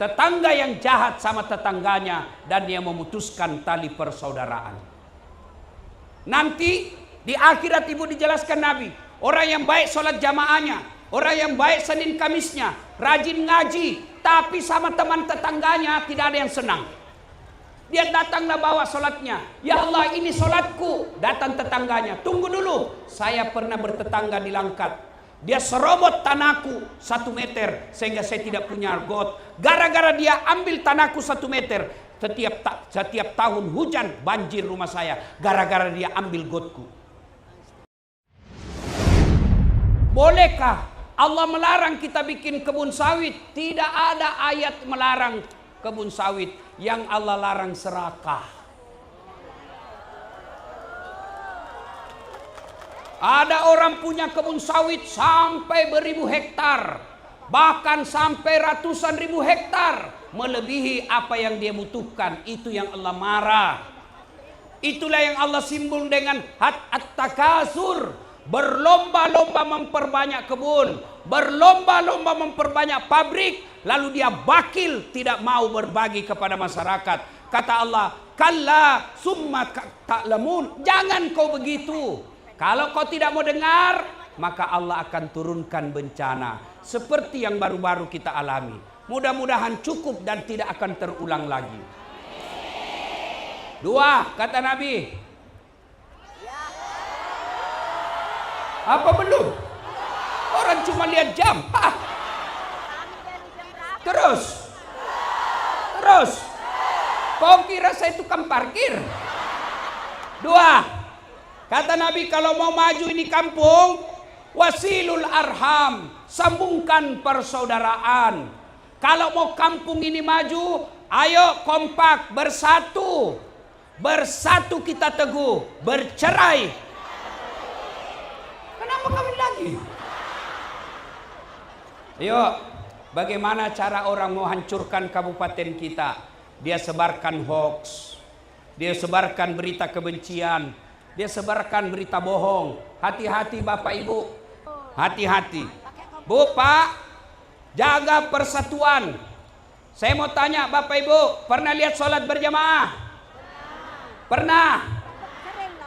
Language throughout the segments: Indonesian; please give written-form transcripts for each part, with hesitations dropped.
Tetangga yang jahat sama tetangganya dan dia memutuskan tali persaudaraan. Nanti di akhirat ibu dijelaskan Nabi, orang yang baik sholat jamaahnya, orang yang baik Senin Kamisnya, rajin ngaji, tapi sama teman tetangganya tidak ada yang senang. Dia datanglah bawa sholatnya. Ya Allah, ini sholatku. Datang tetangganya. Tunggu dulu. Saya pernah bertetangga di Langkat. Dia serobot tanahku 1 meter. Sehingga saya tidak punya got. Gara-gara dia ambil tanahku 1 meter. Setiap tahun hujan banjir rumah saya. Gara-gara dia ambil gotku. Bolehkah Allah melarang kita bikin kebun sawit? Tidak ada ayat melarang kebun sawit. Yang Allah larang serakah. Ada orang punya kebun sawit sampai beribu hektar, bahkan sampai ratusan ribu hektar, melebihi apa yang dia butuhkan. Itu yang Allah marah. Itulah yang Allah simbol dengan at-takasur. Berlomba-lomba memperbanyak kebun, berlomba-lomba memperbanyak pabrik, lalu dia bakil tidak mau berbagi kepada masyarakat. Kata Allah, kalla summa ta'lamun, jangan kau begitu. Kalau kau tidak mau dengar, maka Allah akan turunkan bencana seperti yang baru-baru kita alami. Mudah-mudahan cukup dan tidak akan terulang lagi. 2, kata Nabi. Apa belum? Orang cuma lihat jam. Terus. Kau kira saya tukang parkir? 2, kata Nabi, kalau mau maju ini kampung, wasilul arham, sambungkan persaudaraan. Kalau mau kampung ini maju, ayo kompak, bersatu. Bersatu kita teguh, bercerai. Kenapa kawin lagi? Yuk, bagaimana cara orang mau hancurkan kabupaten kita? Dia sebarkan hoax, dia sebarkan berita kebencian, dia sebarkan berita bohong. Hati-hati Bapak Ibu, hati-hati. Bu, Pak, jaga persatuan. Saya mau tanya Bapak Ibu, pernah lihat sholat berjamaah? Pernah.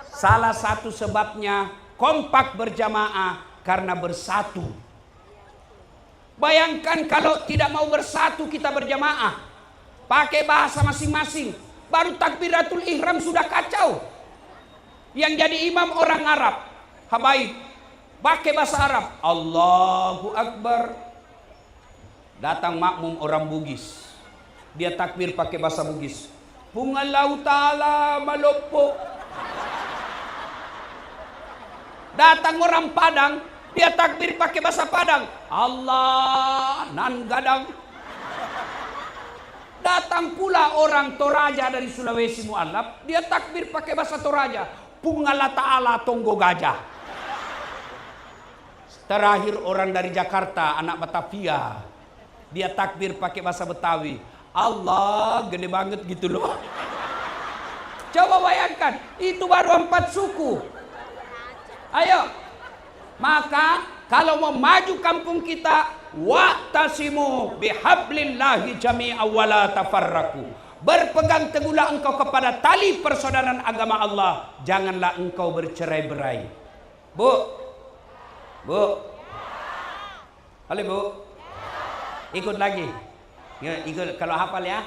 Salah satu sebabnya kompak berjamaah karena bersatu. Bayangkan kalau tidak mau bersatu kita berjamaah, pakai bahasa masing-masing, baru takbiratul ihram sudah kacau. Yang jadi imam orang Arab, habaib, pakai bahasa Arab, Allahu Akbar. Datang makmum orang Bugis, dia takbir pakai bahasa Bugis, Pungalau ta'ala malopo. Datang orang Padang, dia takbir pakai bahasa Padang, Allah nan gadang. Datang pula orang Toraja dari Sulawesi Mualaf, dia takbir pakai bahasa Toraja, Pungala ta'ala tonggo gajah. Terakhir orang dari Jakarta, anak Batavia, dia takbir pakai bahasa Betawi, Allah gede banget gitu loh. Coba bayangkan, itu baru 4 suku. Ayo, maka kalau mau maju kampung kita, wa'tasimu bihablillahi jami'a wa la tafarraqu. Berpegang teguhlah engkau kepada tali persaudaraan agama Allah, janganlah engkau bercerai-berai. Bu, halo Bu, ikut lagi. Ikut kalau hafal ya.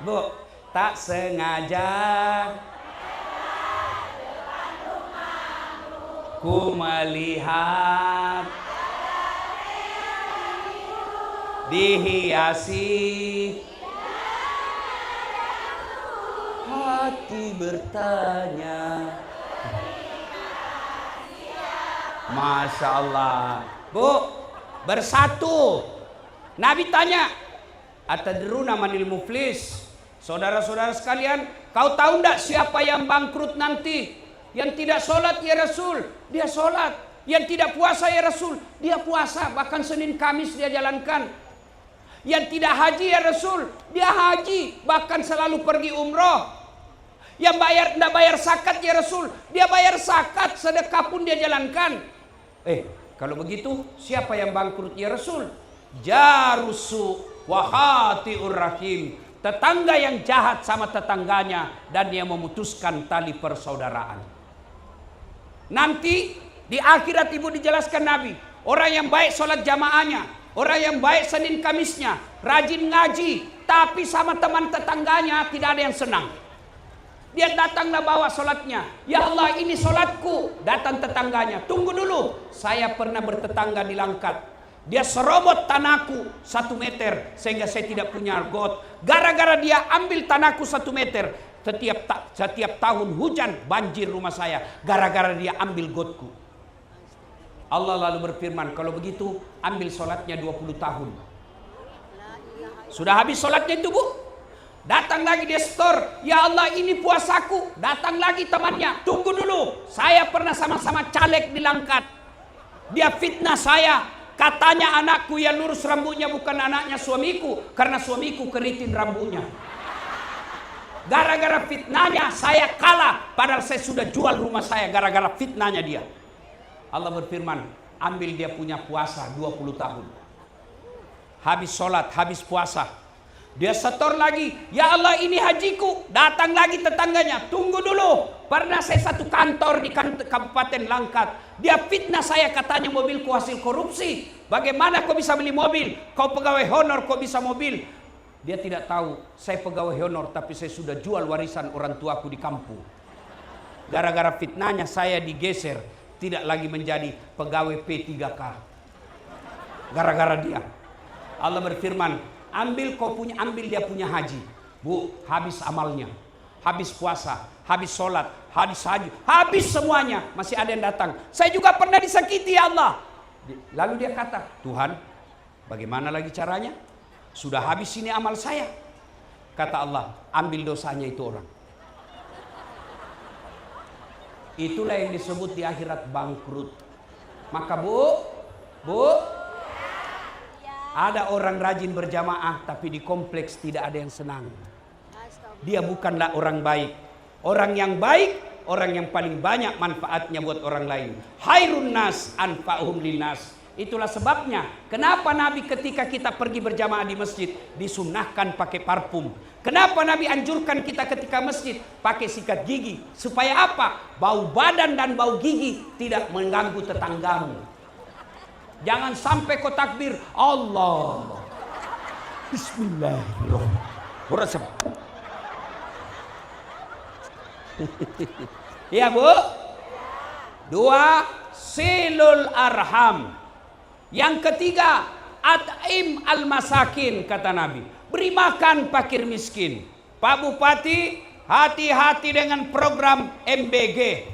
Bu, tak sengaja ku melihat dihiasi hati bertanya. Masya Allah. Bu, bersatu. Nabi tanya, atadruna manil muflis? Saudara-saudara sekalian, kau tahu enggak siapa yang bangkrut nanti? Yang tidak sholat ya Rasul, dia sholat. Yang tidak puasa ya Rasul, dia puasa. Bahkan Senin Kamis dia jalankan. Yang tidak haji ya Rasul, dia haji. Bahkan selalu pergi umroh. Yang tidak bayar zakat ya Rasul, dia bayar zakat. Sedekah pun dia jalankan. Kalau begitu siapa yang bangkrut ya Rasul? Jarusu wa khati'ur rahim. Tetangga yang jahat sama tetangganya dan dia memutuskan tali persaudaraan. Nanti di akhirat ibu dijelaskan Nabi, orang yang baik sholat jamaahnya, orang yang baik Senin Kamisnya, rajin ngaji, tapi sama teman tetangganya tidak ada yang senang. Dia datanglah bawa sholatnya, ya Allah ini sholatku. Datang tetangganya, tunggu dulu, saya pernah bertetangga di Langkat. Dia serobot tanahku 1 meter sehingga saya tidak punya got. Gara-gara dia ambil tanahku 1 meter, setiap tahun hujan banjir rumah saya. Gara-gara dia ambil gotku. Allah lalu berfirman, kalau begitu ambil sholatnya 20 tahun. Sudah habis sholatnya itu bu, datang lagi dia store, ya Allah ini puasaku. Datang lagi temannya, tunggu dulu, saya pernah sama-sama caleg di Langkat. Dia fitnah saya, katanya anakku yang lurus rambutnya bukan anaknya suamiku, karena suamiku keriting rambutnya. Gara-gara fitnahnya saya kalah, padahal saya sudah jual rumah saya gara-gara fitnahnya dia. Allah berfirman, ambil dia punya puasa 20 tahun. Habis sholat, habis puasa, dia setor lagi, ya Allah ini hajiku. Datang lagi tetangganya, tunggu dulu, pernah saya satu kantor di Kabupaten Langkat. Dia fitnah saya, katanya mobilku hasil korupsi. Bagaimana kau bisa beli mobil? Kau pegawai honor kau bisa mobil? Dia tidak tahu saya pegawai honor, tapi saya sudah jual warisan orang tuaku di kampung. Gara-gara fitnahnya saya digeser, tidak lagi menjadi pegawai P3K. Gara-gara dia. Allah berfirman, ambil dia punya haji. Bu, habis amalnya, habis puasa, habis sholat, habis haji, habis semuanya. Masih ada yang datang, saya juga pernah disakiti ya Allah. Lalu dia kata, Tuhan bagaimana lagi caranya? Sudah habis ini amal saya. Kata Allah, ambil dosanya itu orang. Itulah yang disebut di akhirat bangkrut. Maka bu, ada orang rajin berjamaah tapi di kompleks tidak ada yang senang. Dia bukanlah orang baik. Orang yang baik, orang yang paling banyak manfaatnya buat orang lain. Khairun nas anfa'uhum linnas. Itulah sebabnya kenapa Nabi ketika kita pergi berjamaah di masjid disunnahkan pakai parfum. Kenapa Nabi anjurkan kita ketika masjid pakai sikat gigi? Supaya apa? Bau badan dan bau gigi tidak mengganggu tetanggamu. Jangan sampai kau takbir Allah, Bismillahirrahmanirrahim. Ya bu. 2, silul arham. Yang ketiga, at'im al-masakin, kata Nabi. Beri makan fakir miskin. Pak Bupati, hati-hati dengan program MBG.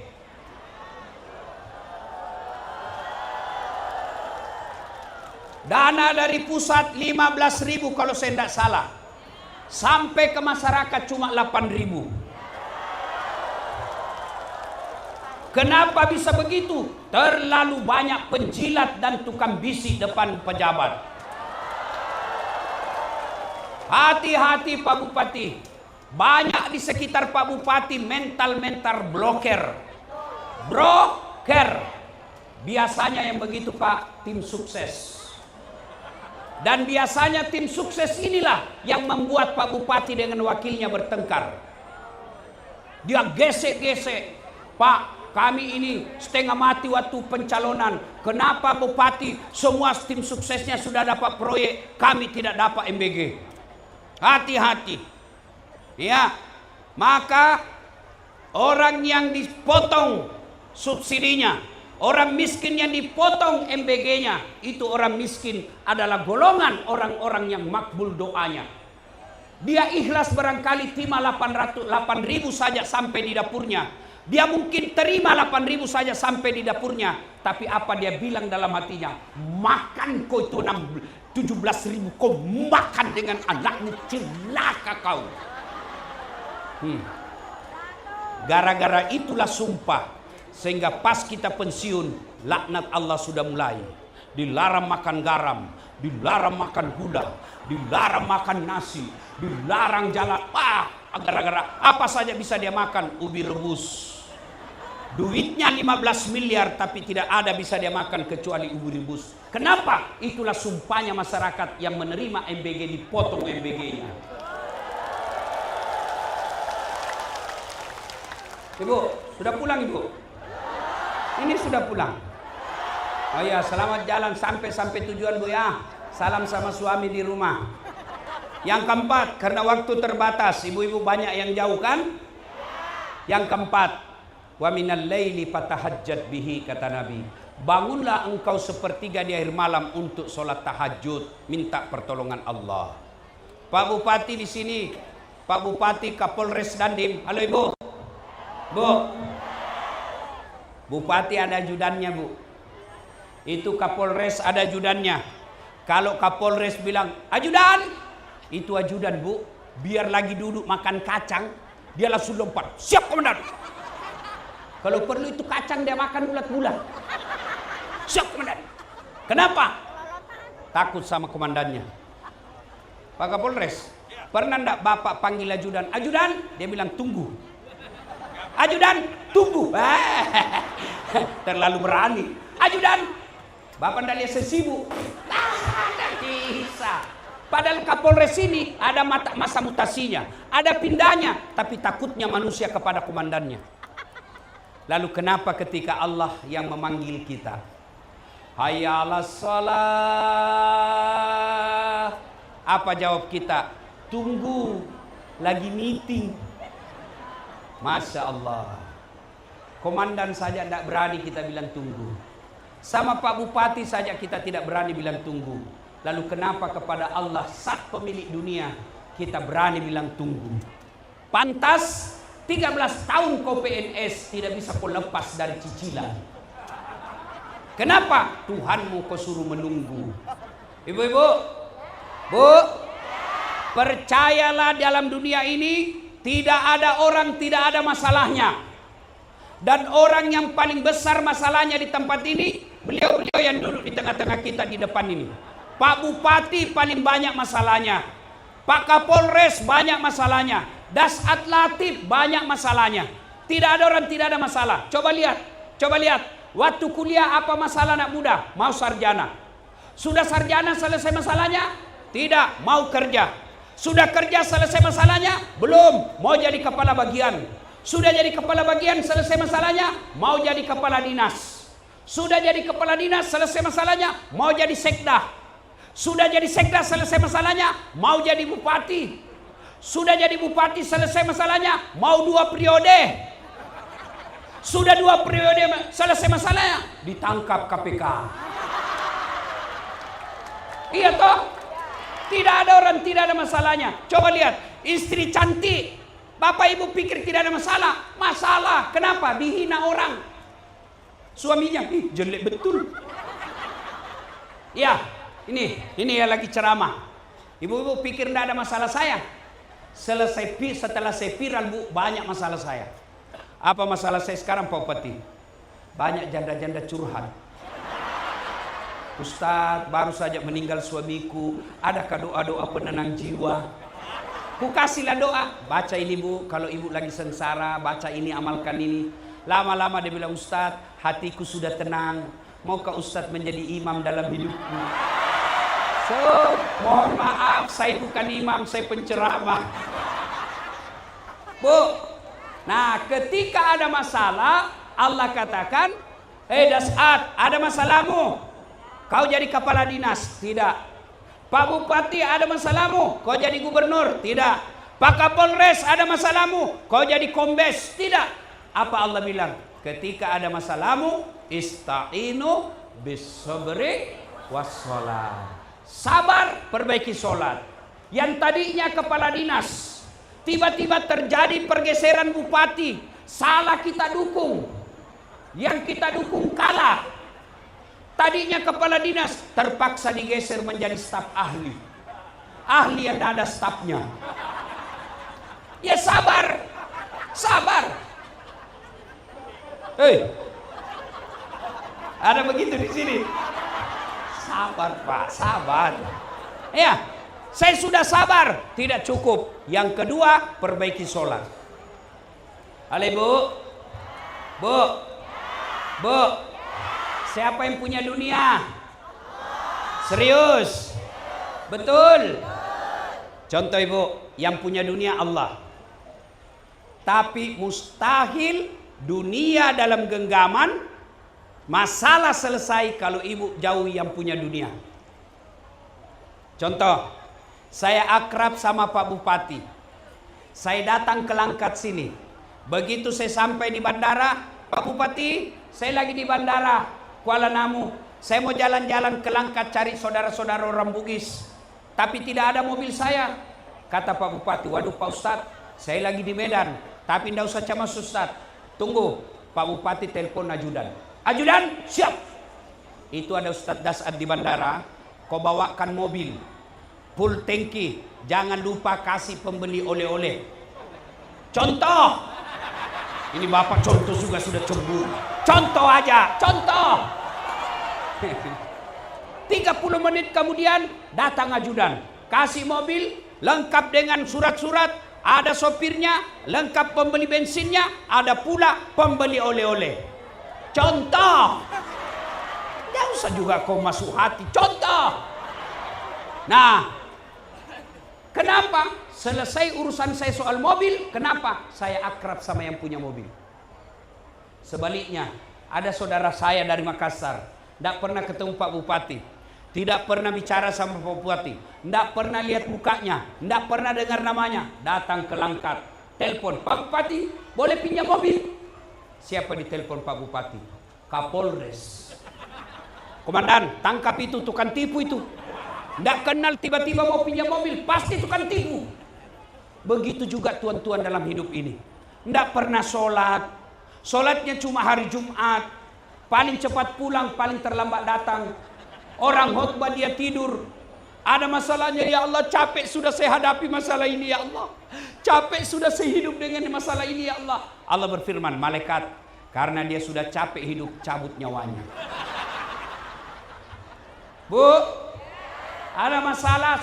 Dana dari pusat 15.000 kalau saya tidak salah. Sampai ke masyarakat cuma 8.000. Kenapa bisa begitu? Terlalu banyak penjilat dan tukang bisik depan pejabat. Hati-hati Pak Bupati. Banyak di sekitar Pak Bupati mental bloker. Biasanya yang begitu Pak, tim sukses. Dan biasanya tim sukses inilah yang membuat Pak Bupati dengan wakilnya bertengkar. Dia gesek-gesek. Pak, kami ini setengah mati waktu pencalonan. Kenapa Bupati semua tim suksesnya sudah dapat proyek, kami tidak dapat MBG? Hati-hati. Ya, maka orang yang dipotong subsidinya, orang miskin yang dipotong MBG-nya, itu orang miskin adalah golongan orang-orang yang makbul doanya. Dia ikhlas barangkali terima 8.000 saja sampai di dapurnya. Dia mungkin terima 8.000 saja sampai di dapurnya. Tapi apa dia bilang dalam hatinya? Makan kau itu 17.000, kau makan dengan anakmu, celaka kau. Gara-gara itulah sumpah. Sehingga pas kita pensiun, laknat Allah sudah mulai. Dilarang makan garam, dilarang makan gula, dilarang makan nasi, dilarang jalan. Gara-gara apa saja bisa dia makan? Ubi rebus, Duitnya 15 miliar tapi tidak ada bisa dia makan kecuali ubi rebus. Kenapa? Itulah sumpahnya masyarakat yang menerima MBG, dipotong MBG-nya. Ibu, sudah pulang Ibu? Ini sudah pulang. Oh ya, selamat jalan sampai tujuan Bu ya. Salam sama suami di rumah. Yang keempat, karena waktu terbatas, ibu-ibu banyak yang jauh kan? Yang keempat, wa minal laili fatahajjat bihi, kata Nabi. Bangunlah engkau sepertiga di akhir malam untuk sholat tahajud, minta pertolongan Allah. Pak Bupati di sini, Pak Bupati Kapolres Dandim. Halo Ibu. Bu. Bupati ada ajudannya Bu. Itu Kapolres ada ajudannya. Kalau Kapolres bilang, ajudan, itu ajudan Bu, biar lagi duduk makan kacang, dia langsung lompat, siap komandan. Kalau perlu itu kacang dia makan bulat-bulat. Siap komandan. Kenapa? Takut sama komandannya. Pak Kapolres, pernah enggak Bapak panggil ajudan? Ajudan, dia bilang tunggu. Ajudan, tunggu. Terlalu berani. Ajudan, Bapak enggak lihat sesibuk. Tidak bisa. Padahal Kapolres ini ada masa mutasinya, ada pindahnya, tapi takutnya manusia kepada komandannya. Lalu kenapa ketika Allah yang memanggil kita, hayya 'alas shalah, apa jawab kita? Tunggu, lagi meeting. Masya Allah. Komandan saja tidak berani kita bilang tunggu. Sama Pak Bupati saja kita tidak berani bilang tunggu. Lalu kenapa kepada Allah sang pemilik dunia kita berani bilang tunggu? Pantas 13 tahun kau PNS tidak bisa kau lepas dari cicilan. Kenapa? Tuhanmu kau suruh menunggu. Ibu-ibu, Bu, percayalah dalam dunia ini tidak ada orang tidak ada masalahnya. Dan orang yang paling besar masalahnya di tempat ini, beliau-beliau yang duduk di tengah-tengah kita di depan ini. Pak Bupati paling banyak masalahnya. Pak Kapolres banyak masalahnya. Dasat Latif banyak masalahnya. Tidak ada orang tidak ada masalah. Coba lihat. Waktu kuliah apa masalah anak muda? Mau sarjana. Sudah sarjana selesai masalahnya? Tidak, mau kerja. Sudah kerja selesai masalahnya? Belum, mau jadi kepala bagian. Sudah jadi kepala bagian selesai masalahnya? Mau jadi kepala dinas. Sudah jadi kepala dinas selesai masalahnya? Mau jadi sekda. Sudah jadi sekda selesai masalahnya? Mau jadi bupati. Sudah jadi bupati selesai masalahnya? Mau 2 periode. Sudah 2 periode selesai masalahnya? Ditangkap KPK. Iya toh? Tidak ada orang tidak ada masalahnya. Coba lihat, istri cantik. Bapak ibu pikir tidak ada masalah. Masalah. Kenapa? Dihina orang. Suaminya, jelek betul. Ya, ini yang lagi ceramah. Ibu-ibu pikir tidak ada masalah saya. Setelah saya viral Bu, banyak masalah saya. Apa masalah saya sekarang Pak Bupati? Banyak janda-janda curhat. Ustadz, baru saja meninggal suamiku. Adakah doa-doa penenang jiwa? Ku kasihlah doa. Baca ini Bu, kalau ibu lagi sengsara, baca ini, amalkan ini. Lama-lama dia bilang, Ustadz, hatiku sudah tenang. Maukah Ustadz menjadi imam dalam hidupku? So, mohon maaf, saya bukan imam, saya penceramah. Bu, nah ketika ada masalah, Allah katakan, Dasat, ada masalahmu? Kau jadi kepala dinas? Tidak. Pak Bupati ada masalahmu? Kau jadi gubernur? Tidak. Pak Kapolres ada masalahmu? Kau jadi kombes? Tidak. Apa Allah bilang? Ketika ada masalahmu, ista'inu bis-sabri was-shalah. Sabar, perbaiki sholat. Yang tadinya kepala dinas, tiba-tiba terjadi pergeseran bupati. Salah kita dukung. Yang kita dukung kalah. Tadinya kepala dinas terpaksa digeser menjadi staf ahli. Ahli yang ada stafnya. Ya sabar. Sabar. Hei. Ada begitu di sini. Sabar Pak, sabar. Ya, saya sudah sabar. Tidak cukup. Yang kedua, perbaiki sholat. Halo Ibu. Bu, Bu, siapa yang punya dunia? Serius? Betul? Contoh Ibu, yang punya dunia Allah. Tapi mustahil dunia dalam genggaman, masalah selesai kalau Ibu jauh yang punya dunia. Contoh, saya akrab sama Pak Bupati. Saya datang ke Langkat sini. Begitu saya sampai di bandara, Pak Bupati, saya lagi di bandara Kuala Namu. Saya mau jalan-jalan ke Langkat cari saudara-saudara orang Bugis. Tapi tidak ada mobil saya. Kata Pak Bupati, waduh Pak Ustadz, saya lagi di Medan. Tapi tidak usah cemas Ustadz. Tunggu, Pak Bupati telepon ajudan. Ajudan, siap. Itu ada Ustadz Dasad di bandara. Kau bawakan mobil full tangki, jangan lupa kasih pembeli oleh-oleh. Contoh, ini bapak contoh juga sudah cemburu. Contoh aja, contoh. 30 menit kemudian datang ajudan, kasih mobil lengkap dengan surat-surat, ada sopirnya, lengkap pembeli bensinnya, ada pula pembeli oleh-oleh. Contoh. Tidak usah juga kau masuk hati. Contoh. Nah, kenapa? Selesai urusan saya soal mobil. Kenapa? Saya akrab sama yang punya mobil. Sebaliknya, ada saudara saya dari Makassar. Tidak pernah ketemu Pak Bupati. Tidak pernah bicara sama Pak Bupati. Tidak pernah lihat mukanya. Tidak pernah dengar namanya. Datang ke Langkat. Telepon, Pak Bupati, boleh pinjam mobil? Siapa ditelepon Pak Bupati? Kapolres. Komandan, tangkap itu, tukang tipu itu. Tidak kenal tiba-tiba mau pinjam mobil, pasti tukang tipu. Begitu juga tuan-tuan dalam hidup ini. Tidak pernah sholat. Sholatnya cuma hari Jumat. Paling cepat pulang, paling terlambat datang. Orang khotbah dia tidur. Ada masalahnya, ya Allah, capek sudah saya hadapi masalah ini, ya Allah. Capek sudah saya hidup dengan masalah ini, ya Allah. Allah berfirman, malaikat, karena dia sudah capek hidup, cabut nyawanya. Bu, ada masalah?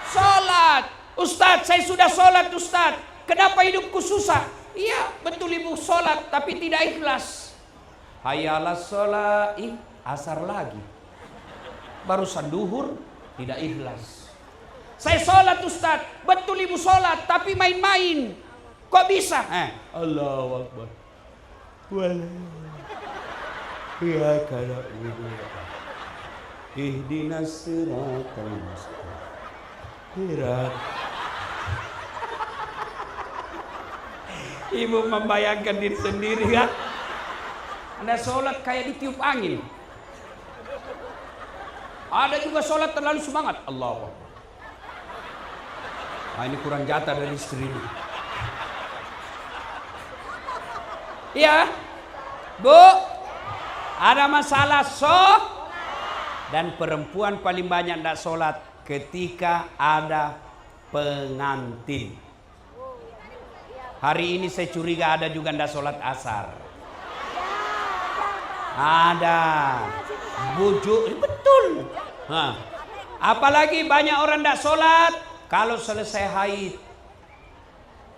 Sholat. Ustadz, saya sudah sholat Ustadz. Kenapa hidupku susah? Iya, betul Ibu sholat, tapi tidak ikhlas. Hayalah sholat, asar lagi. Barusan duhur, tidak ikhlas. Saya sholat Ustadz, betul Ibu sholat, tapi main-main. Kok bisa? Allahu Akbar. Ya kalau ibu ihdinas siratal mustaqim. Ibu membayangkan diri sendiri kan? Anda sholat kayak ditiup angin. Ada juga sholat terlalu semangat. Allah. Nah, ini kurang jatah dari istri ini. Iya, Bu. Ada masalah dan perempuan paling banyak tidak sholat ketika ada pengantin. Hari ini saya curiga ada juga tidak sholat asar. Ada. Bujuk, betul. Nah, apalagi banyak orang tidak sholat kalau selesai haid.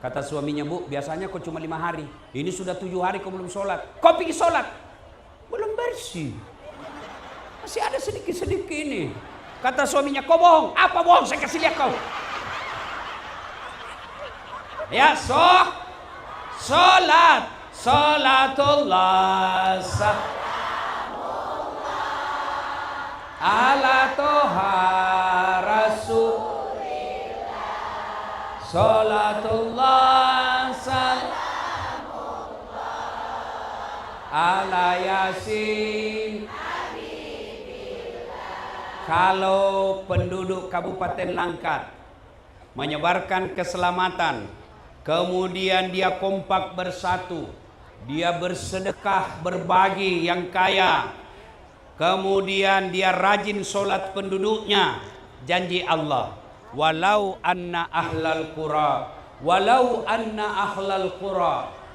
Kata suaminya, Bu, biasanya kau cuma 5 hari. Ini sudah 7 hari kau belum sholat. Kau pergi sholat. Belum bersih. Masih ada sedikit-sedikit ini. Kata suaminya, kau bohong. Apa bohong? Saya kasih lihat kau. Ya, sholat. Sholatullah ala toha rasulillah. Sholatullah ala yasin. Kalau penduduk Kabupaten Langkat menyebarkan keselamatan, kemudian dia kompak bersatu, dia bersedekah berbagi yang kaya, kemudian dia rajin sholat penduduknya, janji Allah, walau anna ahlal qura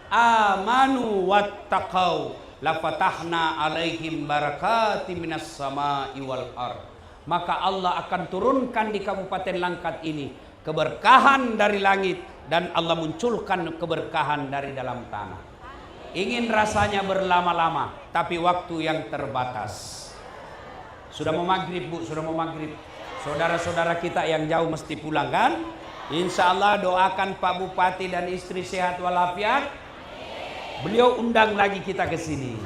amanu wattaqau lafatahna alaihim barakati minas sama'i wal ard. Maka Allah akan turunkan di Kabupaten Langkat ini keberkahan dari langit, dan Allah munculkan keberkahan dari dalam tanah. Ingin rasanya berlama-lama, tapi waktu yang terbatas. Sudah mau maghrib Bu, sudah mau maghrib. Saudara-saudara kita yang jauh mesti pulang kan? Insya Allah doakan Pak Bupati dan istri sehat walafiat. Beliau undang lagi kita ke sini.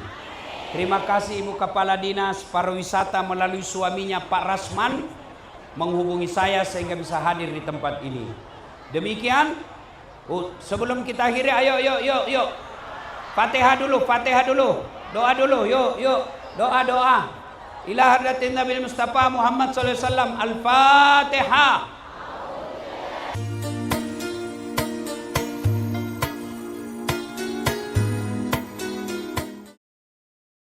Terima kasih Ibu Kepala Dinas Pariwisata melalui suaminya Pak Rasman menghubungi saya sehingga bisa hadir di tempat ini. Demikian, sebelum kita akhiri, ayo yuk. Fatihah dulu. Doa dulu, yuk. Doa. Ila hadratin Nabi Mustafa Muhammad sallallahu alaihi wasallam. Al-Fatihah.